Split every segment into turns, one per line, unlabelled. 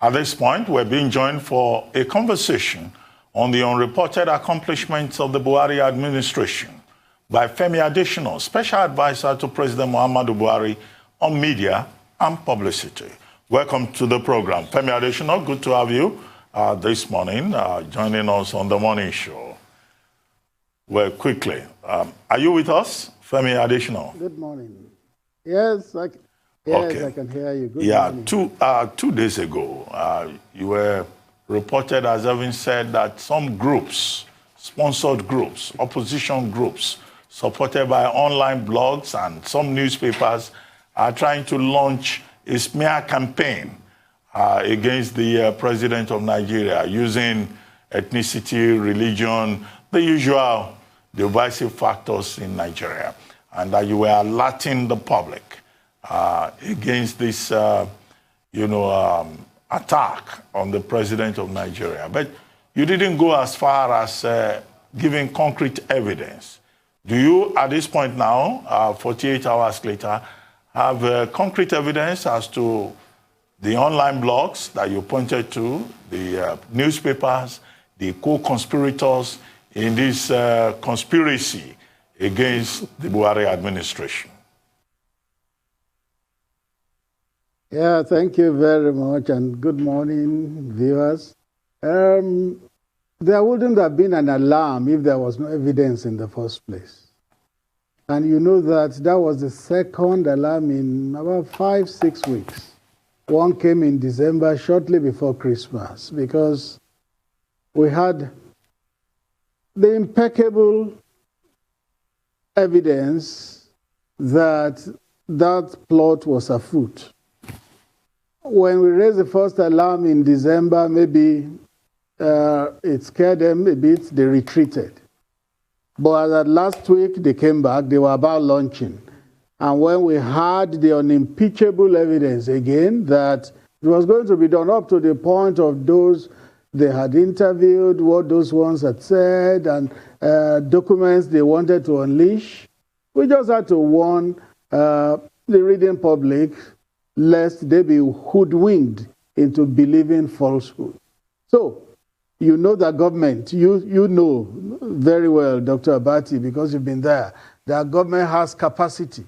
At this point, we're being joined for a conversation on the unreported accomplishments of the Buhari administration by Femi Adesina, Special Advisor to President Muhammadu Buhari on media and publicity. Welcome to the program. Femi Adesina, good to have you this morning, joining us on the morning show. Well, quickly, are you with us, Femi Adesina?
Good morning. Yes, I can hear you. Good
morning. 2 days ago, you were reported as having said that some groups, sponsored groups, opposition groups, supported by online blogs and some newspapers, are trying to launch a smear campaign against the president of Nigeria using ethnicity, religion, the usual divisive factors in Nigeria, and that you were alerting the public against this, attack on the president of Nigeria. But you didn't go as far as giving concrete evidence. Do you, at this point now, 48 hours later, have concrete evidence as to the online blogs that you pointed to, the newspapers, the co-conspirators in this conspiracy against the Buhari administration?
Yeah, thank you very much, and good morning, viewers. There wouldn't have been an alarm if there was no evidence in the first place. And you know that was the second alarm in about 5-6 weeks. One came in December, shortly before Christmas, because we had the impeccable evidence that that plot was afoot. When we raised the first alarm in December, maybe it scared them a bit, they retreated. But as last week, they came back, they were about launching. And when we had the unimpeachable evidence again that it was going to be done up to the point of those they had interviewed, what those ones had said, and documents they wanted to unleash, we just had to warn the reading public lest they be hoodwinked into believing falsehood. So, you know the government, you know very well, Dr. Abati, because you've been there, that government has capacity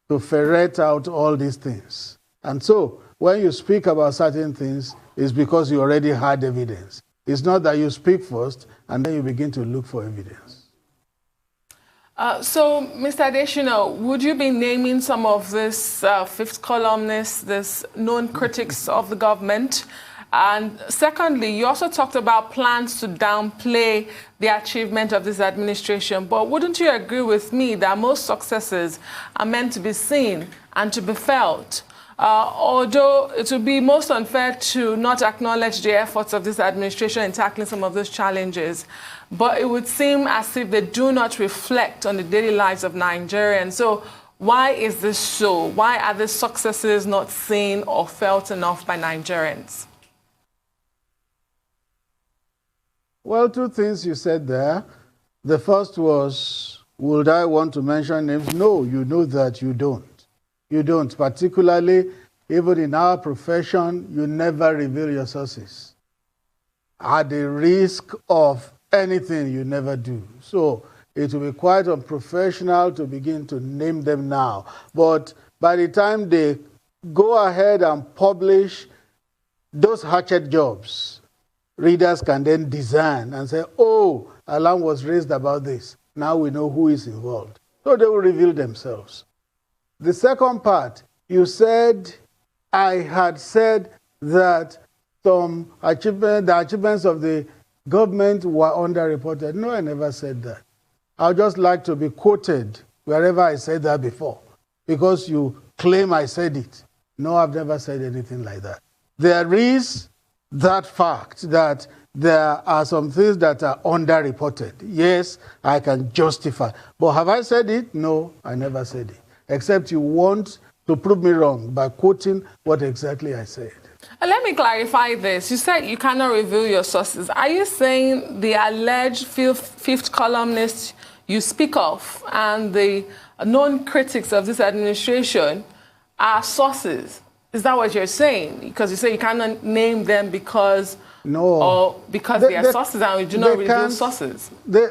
to ferret out all these things. And so, when you speak about certain things, it's because you already had evidence. It's not that you speak first and then you begin to look for evidence.
So, Mr. Adesina, would you be naming some of these fifth columnists, these known critics of the government? And secondly, you also talked about plans to downplay the achievement of this administration. But wouldn't you agree with me that most successes are meant to be seen and to be felt? Although it would be most unfair to not acknowledge the efforts of this administration in tackling some of those challenges, but it would seem as if they do not reflect on the daily lives of Nigerians. So why is this so? Why are the successes not seen or felt enough by Nigerians?
Well, two things you said there. The first was, would I want to mention names? No, you know that you don't. You don't. Particularly, even in our profession, you never reveal your sources. At the risk of anything, you never do. So it will be quite unprofessional to begin to name them now. But by the time they go ahead and publish those hatchet jobs, readers can then discern and say, oh, alarm was raised about this. Now we know who is involved. So they will reveal themselves. The second part, you said, I had said that the achievements of the government were underreported. No, I never said that. I would just like to be quoted wherever I said that before, because you claim I said it. No, I've never said anything like that. There is that fact that there are some things that are underreported. Yes, I can justify. But have I said it? No, I never said it. Except you want to prove me wrong by quoting what exactly I said.
Let me clarify this. You said you cannot reveal your sources. Are you saying the alleged fifth columnist you speak of and the known critics of this administration are sources? Is that what you're saying? Because you say you cannot name them because they are sources, and we do not reveal sources.
They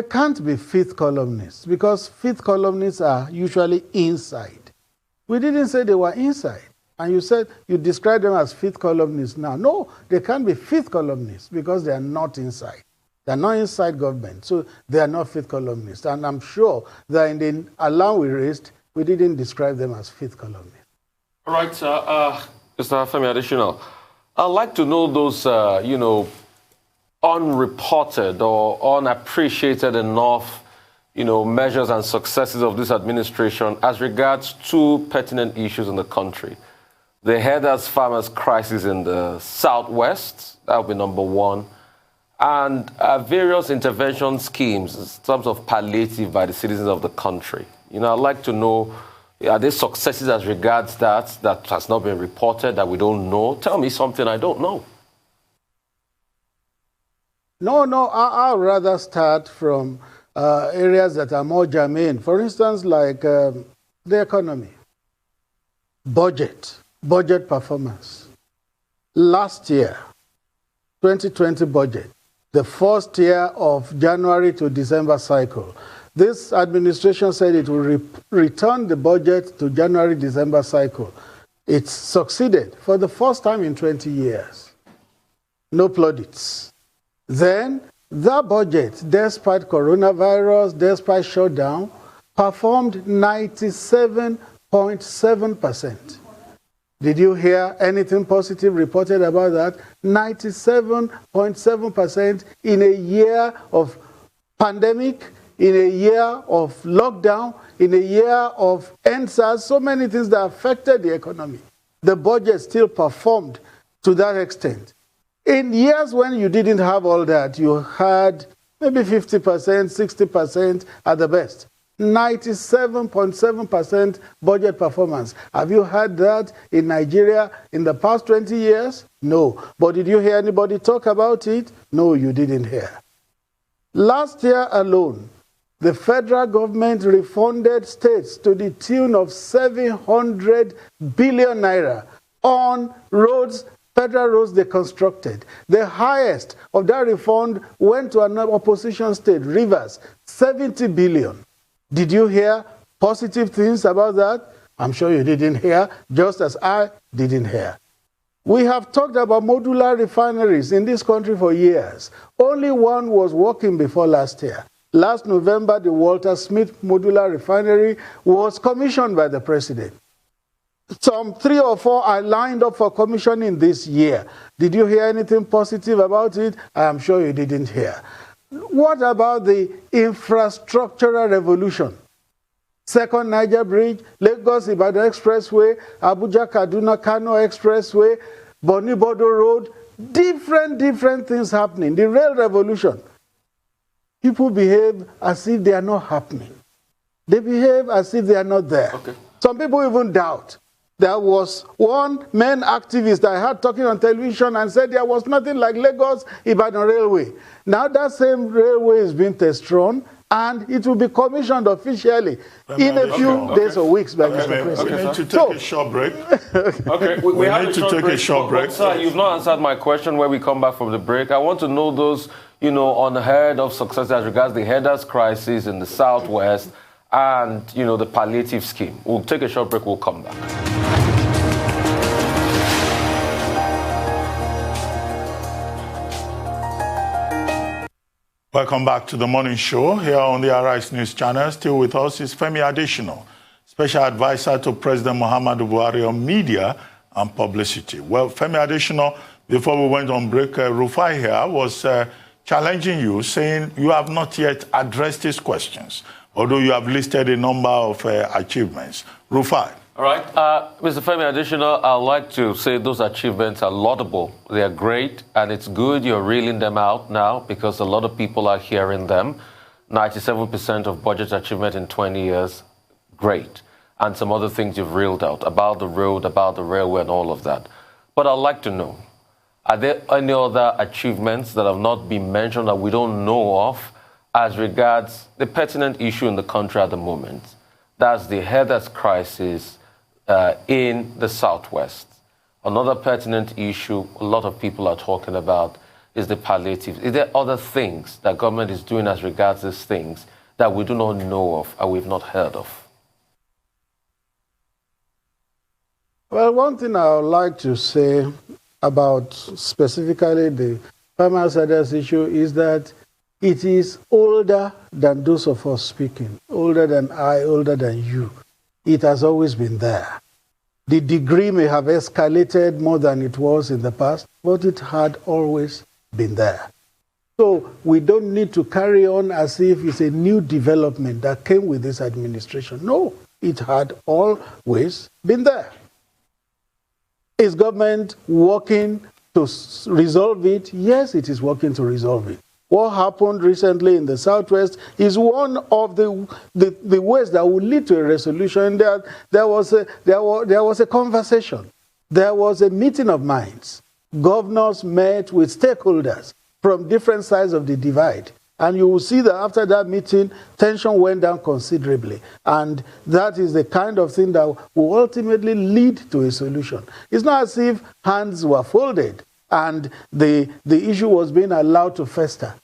can't be fifth columnists, because fifth columnists are usually inside. We didn't say they were inside. And you said you described them as fifth columnists now. No, they can't be fifth columnists because they are not inside. They are not inside government, so they are not fifth columnists. And I'm sure that in the alarm we raised, we didn't describe them as fifth columnists.
All right, Mr. Femi Adesina, I'd like to know those, unreported or unappreciated enough, measures and successes of this administration as regards two pertinent issues in the country. The herders-farmers crisis in the Southwest, that would be number one, and various intervention schemes in terms of palliative by the citizens of the country. I'd like to know, are there successes as regards that has not been reported, that we don't know? Tell me something I don't know.
No, I'll rather start from areas that are more germane. For instance, like the economy, budget performance. Last year, 2020 budget, the first year of January to December cycle, this administration said it will return the budget to January-December cycle. It succeeded for the first time in 20 years. No plaudits. Then, that budget, despite coronavirus, despite shutdown, performed 97.7%. Did you hear anything positive reported about that? 97.7% in a year of pandemic, in a year of lockdown, in a year of NSAS, so many things that affected the economy. The budget still performed to that extent. In years when you didn't have all that, you had maybe 50%, 60% at the best. 97.7% budget performance. Have you had that in Nigeria in the past 20 years? No. But did you hear anybody talk about it? No, you didn't hear. Last year alone, the federal government refunded states to the tune of 700 billion naira on roads, federal roads they constructed. The highest of that refund went to an opposition state, Rivers, 70 billion. Did you hear positive things about that? I'm sure you didn't hear, just as I didn't hear. We have talked about modular refineries in this country for years. Only one was working before last year. Last November, the Walter Smith modular refinery was commissioned by the president. Some 3 or 4 are lined up for commissioning this year. Did you hear anything positive about it? I am sure you didn't hear. What about the infrastructural revolution? Second Niger Bridge, Lagos-Ibadan Expressway, Abuja-Kaduna-Kano Expressway, Boni-Bodo Road, different things happening. The rail revolution. People behave as if they are not happening. They behave as if they are not there.
Okay.
Some people even doubt. There was one main activist I heard talking on television and said there was nothing like Lagos-Ibadan Railway. Now that same railway is being test-run, and it will be commissioned officially in a few days or weeks by Mr. President.
We need to take a short break.
Okay, we need to take a short break. Sir, you've not answered my question when we come back from the break. I want to know those, unheard of success as regards the herders crisis in the Southwest and, the palliative scheme. We'll take a short break. We'll come back.
Welcome back to the morning show here on the Arise News channel. Still with us is Femi Adesina, Special Advisor to President Muhammadu Buhari on media and publicity. Well, Femi Adesina, before we went on break, Rufai here was challenging you, saying you have not yet addressed these questions, although you have listed a number of achievements. Rufai.
All right. Mr. Femi Adesina, I'd like to say those achievements are laudable. They are great, and it's good you're reeling them out now because a lot of people are hearing them. 97% of budget achievement in 20 years, great. And some other things you've reeled out about the road, about the railway, and all of that. But I'd like to know, are there any other achievements that have not been mentioned that we don't know of as regards the pertinent issue in the country at the moment? That's the herders crisis in the Southwest. Another pertinent issue a lot of people are talking about is the palliatives. Is there other things that government is doing as regards these things that we do not know of and we've not heard of?
Well, one thing I would like to say about specifically the Femi Adesina's issue is that it is older than those of us speaking, older than I, older than you. It has always been there. The degree may have escalated more than it was in the past, but it had always been there. So we don't need to carry on as if it's a new development that came with this administration. No, it had always been there. Is government working to resolve it? Yes, it is working to resolve it. What happened recently in the Southwest is one of the ways that will lead to a resolution. There was a conversation. There was a meeting of minds. Governors met with stakeholders from different sides of the divide. And you will see that after that meeting, tension went down considerably. And that is the kind of thing that will ultimately lead to a solution. It's not as if hands were folded and the issue was being allowed to fester.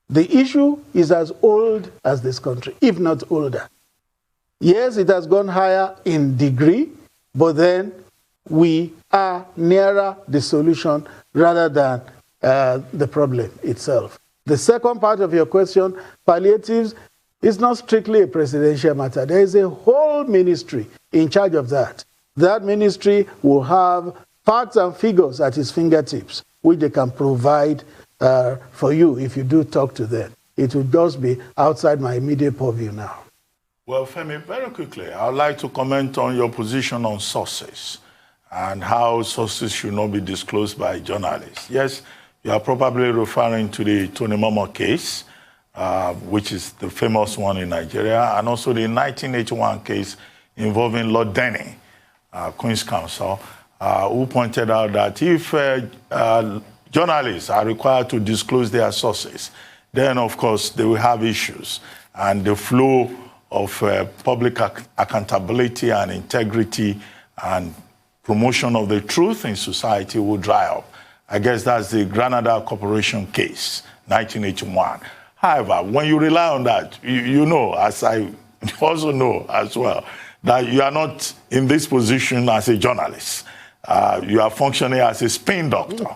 The issue is as old as this country, if not older. Yes, it has gone higher in degree, but then we are nearer the solution rather than the problem itself. The second part of your question, palliatives, is not strictly a presidential matter. There is a whole ministry in charge of that. That ministry will have facts and figures at its fingertips, which they can provide for you if you do talk to them. It will just be outside my immediate purview now.
Well, Femi, very quickly, I would like to comment on your position on sources and how sources should not be disclosed by journalists. Yes, you are probably referring to the Tony Momo case, which is the famous one in Nigeria, and also the 1981 case involving Lord Denny, Queen's Counsel, who pointed out that if journalists are required to disclose their sources, then, of course, they will have issues, and the flow of public accountability and integrity and promotion of the truth in society will dry up. I guess that's the Granada Corporation case, 1981. However, when you rely on that, you know, as I also know as well, that you are not in this position as a journalist. You are functioning as a spin doctor,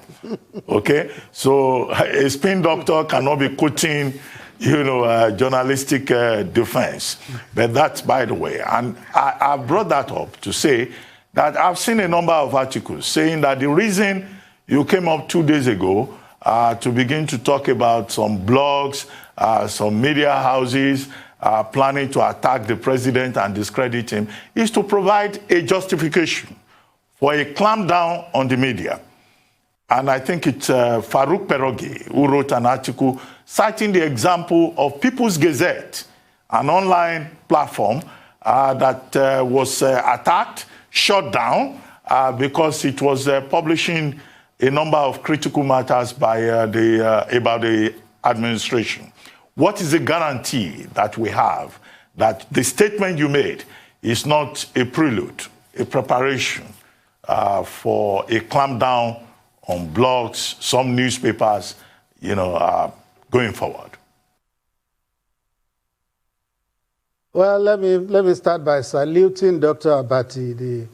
okay? So a spin doctor cannot be quoting, journalistic defense. But that's by the way. And I brought that up to say that I've seen a number of articles saying that the reason you came up 2 days ago to begin to talk about some blogs, some media houses planning to attack the president and discredit him is to provide a justification for a clampdown on the media. And I think it's Farouk Perogi who wrote an article citing the example of People's Gazette, an online platform that was attacked, shut down, because it was publishing a number of critical matters by about the administration. What is the guarantee that we have that the statement you made is not a prelude, a preparation for a clampdown on blogs, some newspapers, going forward?
Well, let me start by saluting Dr. Abati, the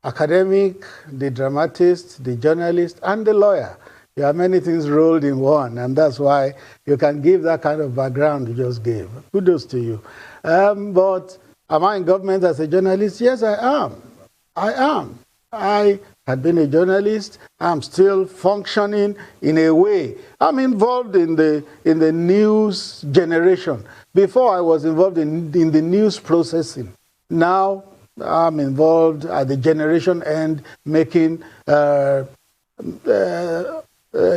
academic, the dramatist, the journalist, and the lawyer. You have many things rolled in one, and that's why you can give that kind of background you just gave. Kudos to you. But am I in government as a journalist? Yes, I am. I had been a journalist. I'm still functioning in a way. I'm involved in the news generation. Before I was involved in the news processing. Now I'm involved at the generation end, making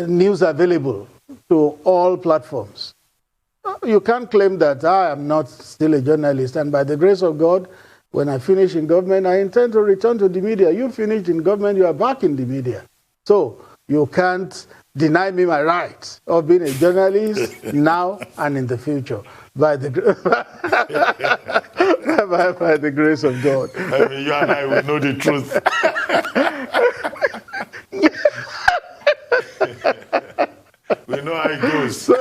news available to all platforms. You can't claim that I am not still a journalist, and by the grace of God, when I finish in government, I intend to return to the media. You finished in government, you are back in the media. So you can't deny me my right of being a journalist now and in the future. By the By the grace of God.
I mean, you and I will know the truth. We know how it goes.
So,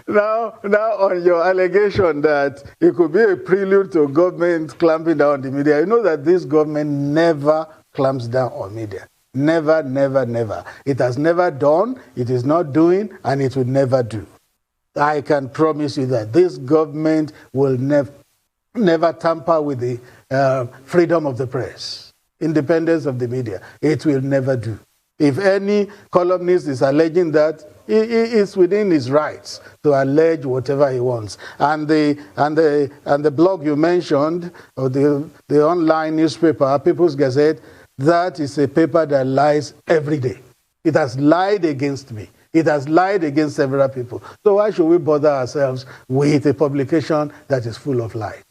now on your allegation that it could be a prelude to government clamping down on the media, you know that this government never clamps down on media. Never, never, never. It has never done, it is not doing, and it will never do. I can promise you that this government will never tamper with the freedom of the press, independence of the media. It will never do. If any columnist is alleging that, it's within his rights to allege whatever he wants. And the blog you mentioned, or the online newspaper, People's Gazette, that is a paper that lies every day. It has lied against me. It has lied against several people. So why should we bother ourselves with a publication that is full of lies?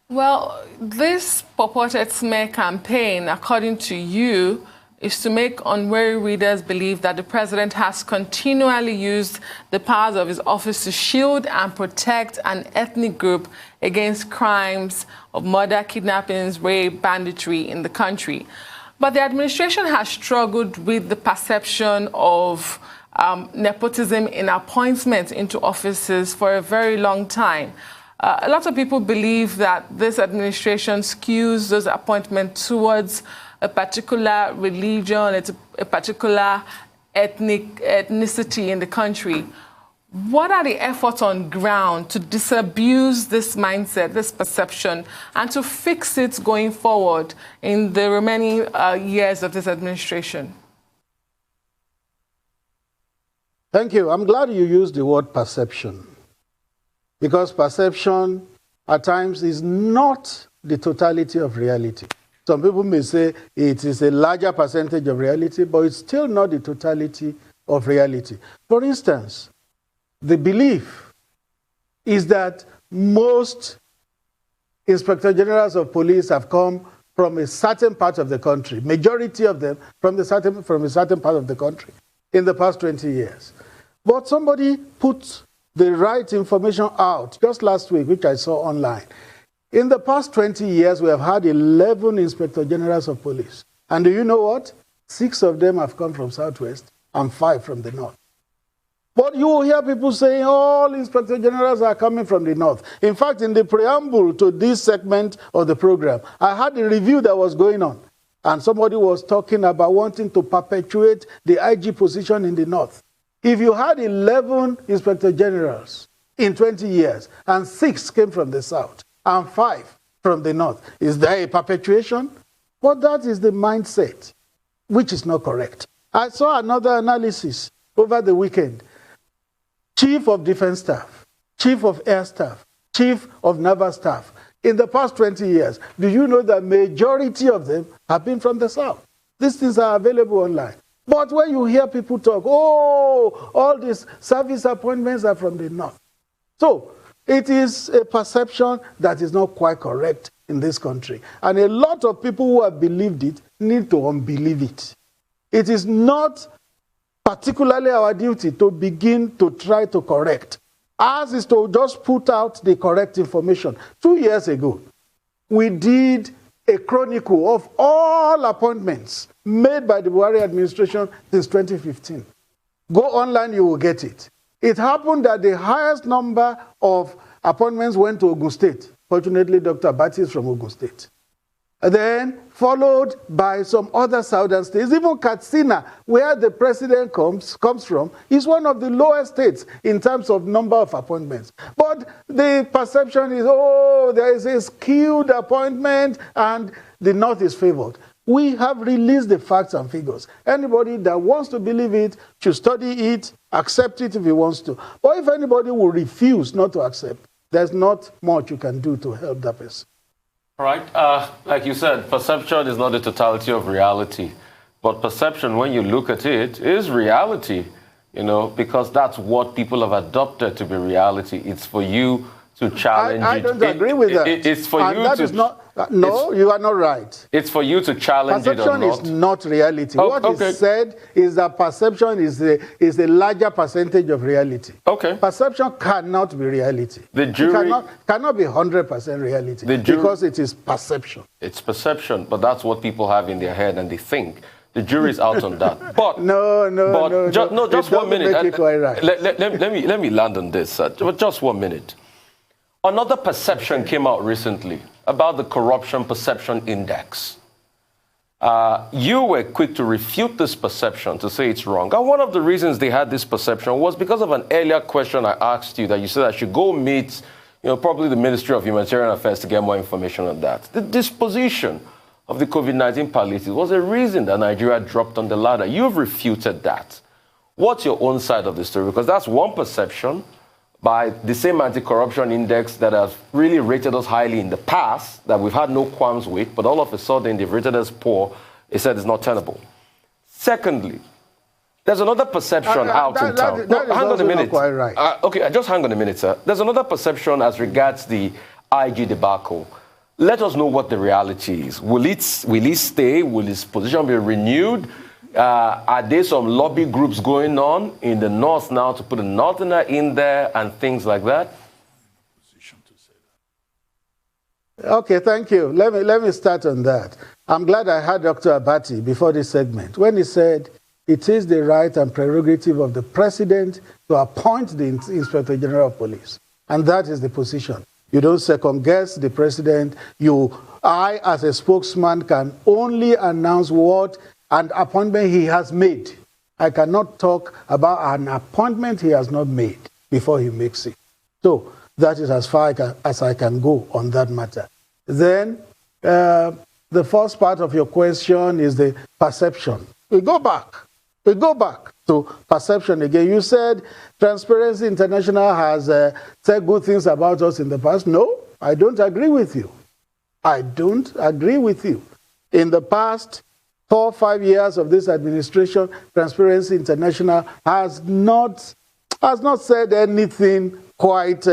Well, this purported smear campaign, according to you, is to make unwary readers believe that the president has continually used the powers of his office to shield and protect an ethnic group against crimes of murder, kidnappings, rape, banditry in the country. But the administration has struggled with the perception of nepotism in appointments into offices for a very long time. A lot of people believe that this administration skews those appointments towards a particular religion, a particular ethnicity in the country. What are the efforts on ground to disabuse this mindset, this perception, and to fix it going forward in the remaining years of this administration?
Thank you. I'm glad you used the word perception, because perception at times is not the totality of reality. Some people may say it is a larger percentage of reality, but it's still not the totality of reality. For instance, the belief is that most inspector generals of police have come from a certain part of the country, majority of them from a certain part of the country in the past 20 years. But somebody put the right information out just last week, which I saw online. In the past 20 years, we have had 11 inspector generals of police. And do you know what? 6 of them have come from Southwest and 5 from the North. But you will hear people saying all inspector generals are coming from the North. In fact, in the preamble to this segment of the program, I had a review that was going on. And somebody was talking about wanting to perpetuate the IG position in the North. If you had 11 inspector generals in 20 years and 6 came from the South, and 5 from the North, is there a perpetuation? But that is the mindset, which is not correct. I saw another analysis over the weekend. Chief of Defense Staff, Chief of Air Staff, Chief of Naval Staff. In the past 20 years, do you know that majority of them have been from the South? These things are available online. But when you hear people talk, oh, all these service appointments are from the North. So, it is a perception that is not quite correct in this country. And a lot of people who have believed it need to unbelieve it. It is not particularly our duty to begin to try to correct. Ours is to just put out the correct information. 2 years ago, we did a chronicle of all appointments made by the Buhari administration since 2015. Go online, you will get it. It happened that the highest number of appointments went to Ogun State. Fortunately, Dr. Bati is from Ogun State. And then followed by some other southern states. Even Katsina, where the president comes from, is one of the lowest states in terms of number of appointments. But the perception is, oh, there is a skewed appointment and the North is favored. We have released the facts and figures. Anybody that wants to believe it should study it, accept it if he wants to. Or if anybody will refuse not to accept, there's not much you can do to help that person.
All right. Like you said, perception is not the totality of reality. But perception, when you look at it, is reality, because that's what people have adopted to be reality. It's for you to challenge
I don't agree with that.
It's for you
that
to...
Is not, No, you are not right.
It's for you to challenge it or not.
Perception is not reality.
Oh,
what
okay.
is said is that perception is a larger percentage of reality.
Okay.
Perception cannot be reality.
The jury
it cannot be 100% reality because it is perception.
It's perception, but that's what people have in their head and they think. The jury's out on that. But just 1 minute.
Right.
Let me land on this. Just 1 minute. Another perception came out recently about the Corruption Perception Index. You were quick to refute this perception, to say it's wrong. And one of the reasons they had this perception was because of an earlier question I asked you that you said I should go meet, probably the Ministry of Humanitarian Affairs to get more information on that. The disposition of the COVID-19 palliatives was a reason that Nigeria dropped on the ladder. You've refuted that. What's your own side of the story? Because that's one perception by the same anti-corruption index that has really rated us highly in the past, that we've had no qualms with, but all of a sudden they've rated us poor. They said it's not tenable. Secondly, there's another perception out in town.
That is
hang on a minute.
Not quite right.
Okay, just hang on a minute, sir. There's another perception as regards the IG debacle. Let us know what the reality is. Will he stay? Will his position be renewed? Are there some lobby groups going on in the north now to put a northerner in there and things like that?
Okay, thank you. Let me start on that. I'm glad I had Dr. Abati before this segment when he said it is the right and prerogative of the president to appoint the Inspector General of Police. And that is the position. You don't second guess the president. I, as a spokesman, can only announce what an appointment he has made. I cannot talk about an appointment he has not made before he makes it. So that is as far as I can go on that matter. Then the first part of your question is the perception. We go back to perception again. You said Transparency International has said good things about us in the past. No, I don't agree with you. I don't agree with you. In the past 4 or 5 years of this administration, Transparency International has not said anything quite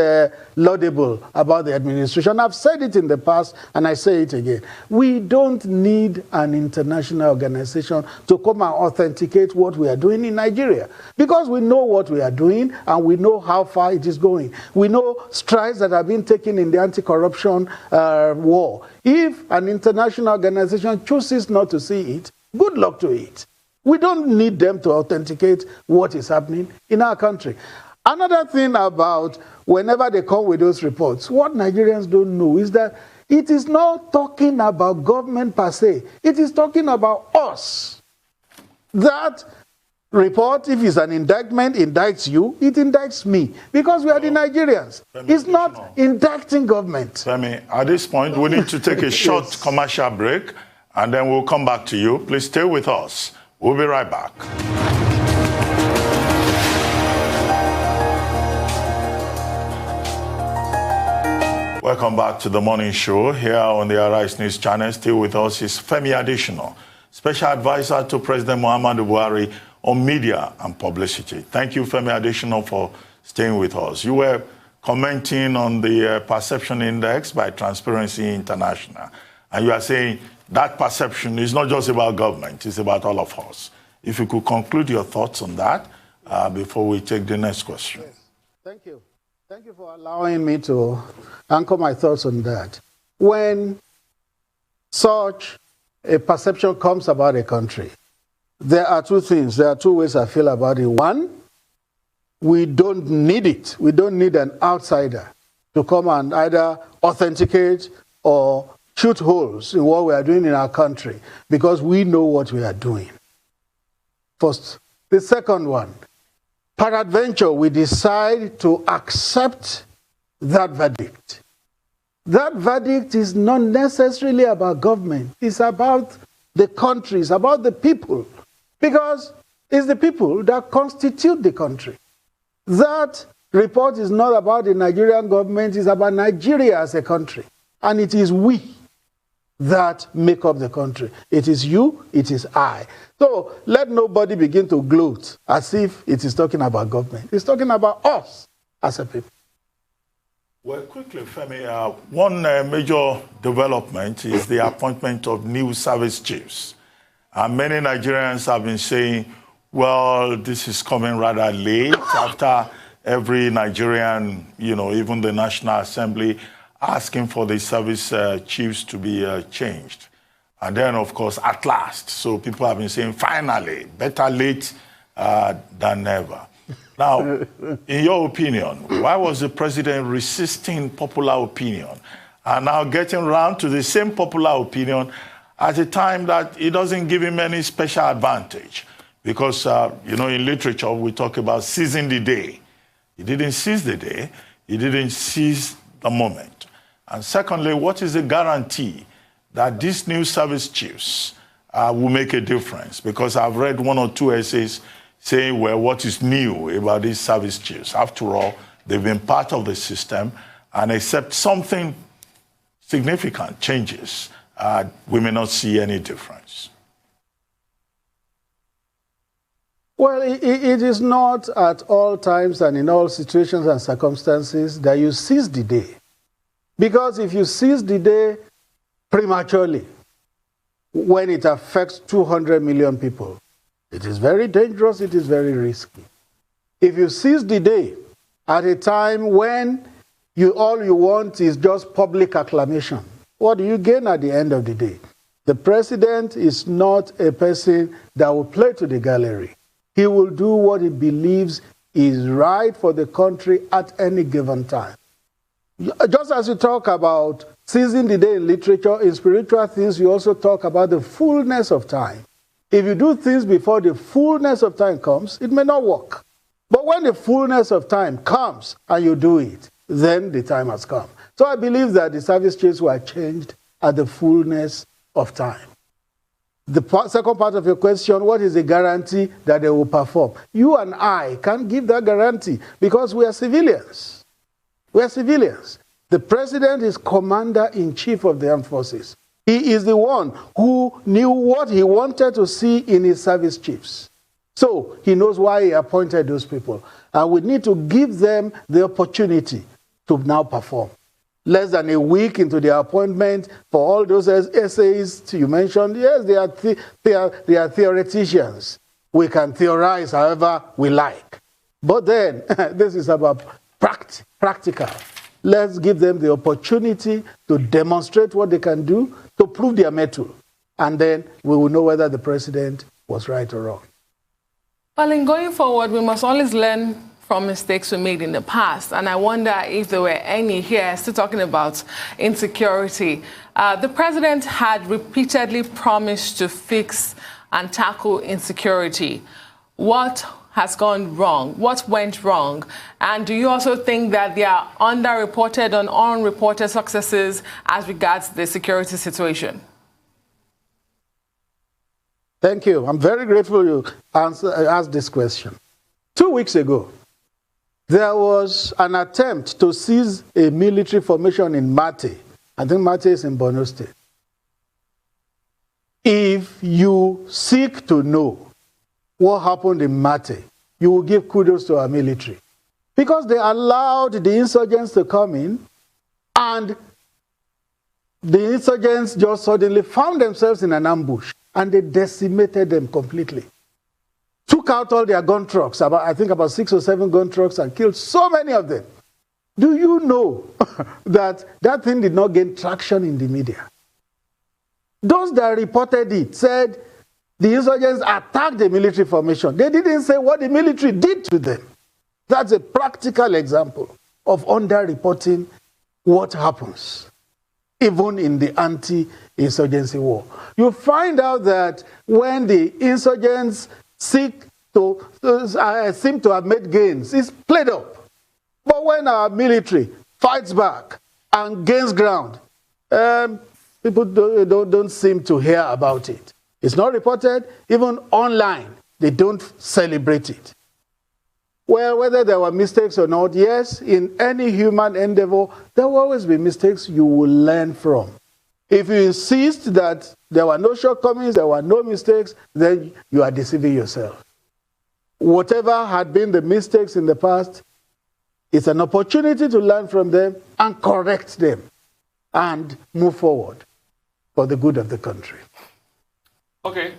laudable about the administration. I've said it in the past, and I say it again. We don't need an international organization to come and authenticate what we are doing in Nigeria, because we know what we are doing, and we know how far it is going. We know strides that have been taken in the anti-corruption war. If an international organization chooses not to see it, good luck to it. We don't need them to authenticate what is happening in our country. Another thing about whenever they come with those reports, what Nigerians don't know is that it is not talking about government per se. It is talking about us. That report, if it's an indictment, indicts you, it indicts me, because we are the Nigerians.
Femi,
it's not indicting government.
Femi, at this point, we need to take a short commercial break, and then we'll come back to you. Please stay with us. We'll be right back. Welcome back to the morning show here on the Arise News channel. Still with us is Femi Adesina, Special Advisor to President Muhammadu Buhari on media and publicity. Thank you, Femi Adesina, for staying with us. You were commenting on the perception index by Transparency International, and you are saying that perception is not just about government, it's about all of us. If you could conclude your thoughts on that before we take the next question.
Yes. Thank you. Thank you for allowing me to anchor my thoughts on that. When such a perception comes about a country, there are two things. There are two ways I feel about it. One, we don't need it. We don't need an outsider to come and either authenticate or shoot holes in what we are doing in our country, because we know what we are doing. First. The second one, peradventure, we decide to accept that verdict. That verdict is not necessarily about government. It's about the country. It's about the people. Because it's the people that constitute the country. That report is not about the Nigerian government. It's about Nigeria as a country. And it is we that make up the country. It is you, it is I. So let nobody begin to gloat as if it is talking about government. It's talking about us as a people.
Well, quickly, Femi, one major development is the appointment of new service chiefs. And many Nigerians have been saying, well, this is coming rather late after every Nigerian, even the National Assembly, asking for the service chiefs to be changed. And then, of course, at last. So people have been saying, finally, better late than never. Now, in your opinion, why was the president resisting popular opinion and now getting around to the same popular opinion at a time that it doesn't give him any special advantage? Because, in literature, we talk about seizing the day. He didn't seize the day. He didn't seize the moment. And secondly, what is the guarantee that these new service chiefs will make a difference? Because I've read one or two essays saying, well, what is new about these service chiefs? After all, they've been part of the system, and except something significant changes, we may not see any difference.
Well, it is not at all times and in all situations and circumstances that you seize the day. Because if you seize the day prematurely, when it affects 200 million people, it is very dangerous, it is very risky. If you seize the day at a time when all you want is just public acclamation, what do you gain at the end of the day? The president is not a person that will play to the gallery. He will do what he believes is right for the country at any given time. Just as you talk about seizing the day in literature, in spiritual things, you also talk about the fullness of time. If you do things before the fullness of time comes, it may not work. But when the fullness of time comes and you do it, then the time has come. So I believe that the service chiefs were changed at the fullness of time. The second part of your question, what is the guarantee that they will perform? You and I can't give that guarantee because we are civilians. We are civilians. The president is commander-in-chief of the armed forces. He is the one who knew what he wanted to see in his service chiefs. So he knows why he appointed those people. And we need to give them the opportunity to now perform. Less than a week into the appointment, for all those essays you mentioned, yes, they are theoreticians. We can theorize however we like. But then, this is about practical. Let's give them the opportunity to demonstrate what they can do, to prove their mettle. And then we will know whether the president was right or wrong.
Well, in going forward, we must always learn from mistakes we made in the past. And I wonder if there were any here, still talking about insecurity. The president had repeatedly promised to fix and tackle insecurity. What has gone wrong? What went wrong? And do you also think that there are underreported and unreported successes as regards the security situation?
Thank you. I'm very grateful you asked this question. 2 weeks ago, there was an attempt to seize a military formation in Mate. I think Mate is in Borno State. If you seek to know what happened in Mate, you will give kudos to our military. Because they allowed the insurgents to come in, and the insurgents just suddenly found themselves in an ambush, and they decimated them completely. Took out all their gun trucks, I think about 6 or 7 gun trucks, and killed so many of them. Do you know that thing did not gain traction in the media? Those that reported it said the insurgents attacked the military formation. They didn't say what the military did to them. That's a practical example of underreporting what happens, even in the anti-insurgency war. You find out that when the insurgents seem to have made gains, it's played up. But when our military fights back and gains ground, people don't seem to hear about it. It's not reported. Even online, they don't celebrate it. Well, whether there were mistakes or not, yes, in any human endeavor, there will always be mistakes you will learn from. If you insist that there were no shortcomings, there were no mistakes, then you are deceiving yourself. Whatever had been the mistakes in the past, It's an opportunity to learn from them and correct them and move forward for the good of the country.
Okay,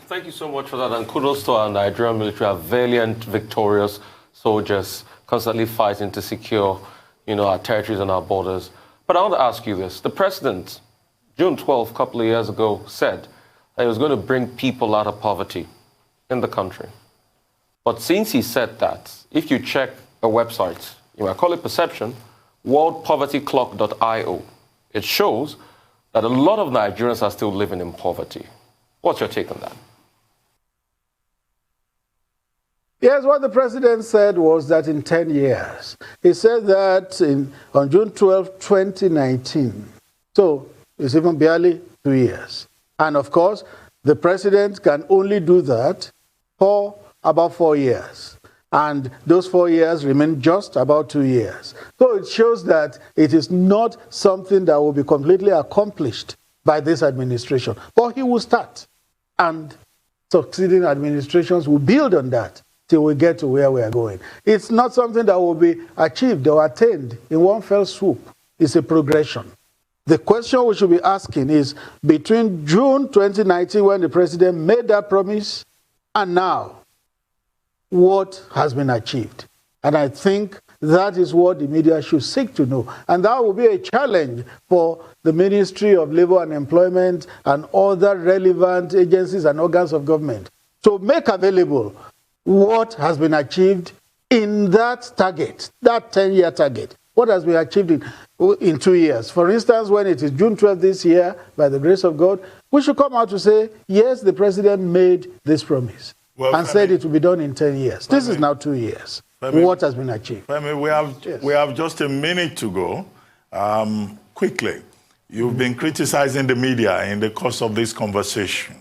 thank you so much for that, and kudos to our Nigerian military, our valiant, victorious soldiers constantly fighting to secure, our territories and our borders. But I want to ask you this. The president, June 12th, a couple of years ago, said that he was going to bring people out of poverty in the country. But since he said that, if you check a website, you might call it perception, worldpovertyclock.io, it shows that a lot of Nigerians are still living in poverty. What's your take on that?
Yes, what the president said was that in 10 years. He said that on June 12, 2019. So it's even barely 2 years. And of course, the president can only do that for about 4 years. And those 4 years remain just about 2 years. So it shows that it is not something that will be completely accomplished by this administration. But he will start. And succeeding administrations will build on that till we get to where we are going. It's not something that will be achieved or attained in one fell swoop. It's a progression. The question we should be asking is, between June 2019, when the president made that promise, and now, what has been achieved? And I think that is what the media should seek to know. And that will be a challenge for the Ministry of Labor and Employment and other relevant agencies and organs of government to make available what has been achieved in that target, that 10-year target. What has been achieved in 2 years? For instance, when it is June 12th this year, by the grace of God, we should come out to say, yes, the president made this promise and said it will be done in 10 years. This is now 2 years. What has been achieved?
Femi, we have just a minute to go. Quickly, you've been criticizing the media in the course of this conversation.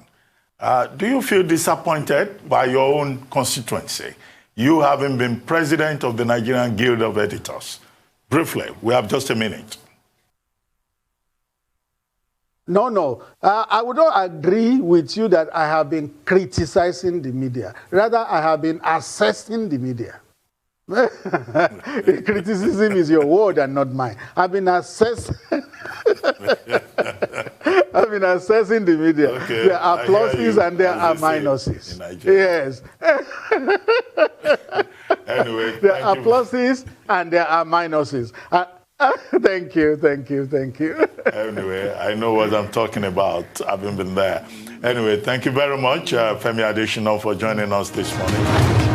Do you feel disappointed by your own constituency? You having been president of the Nigerian Guild of Editors. Briefly, we have just a minute.
No. I would not agree with you that I have been criticizing the media. Rather, I have been assessing the media. Criticism is your word and not mine. I've been assessing. I've been assessing the media. Okay, there are pluses and there are minuses. Yes.
Anyway,
there are pluses and there are minuses. Thank you.
Anyway, I know what I'm talking about, having been there. Anyway, thank you very much, Femi Adesina, for joining us this morning.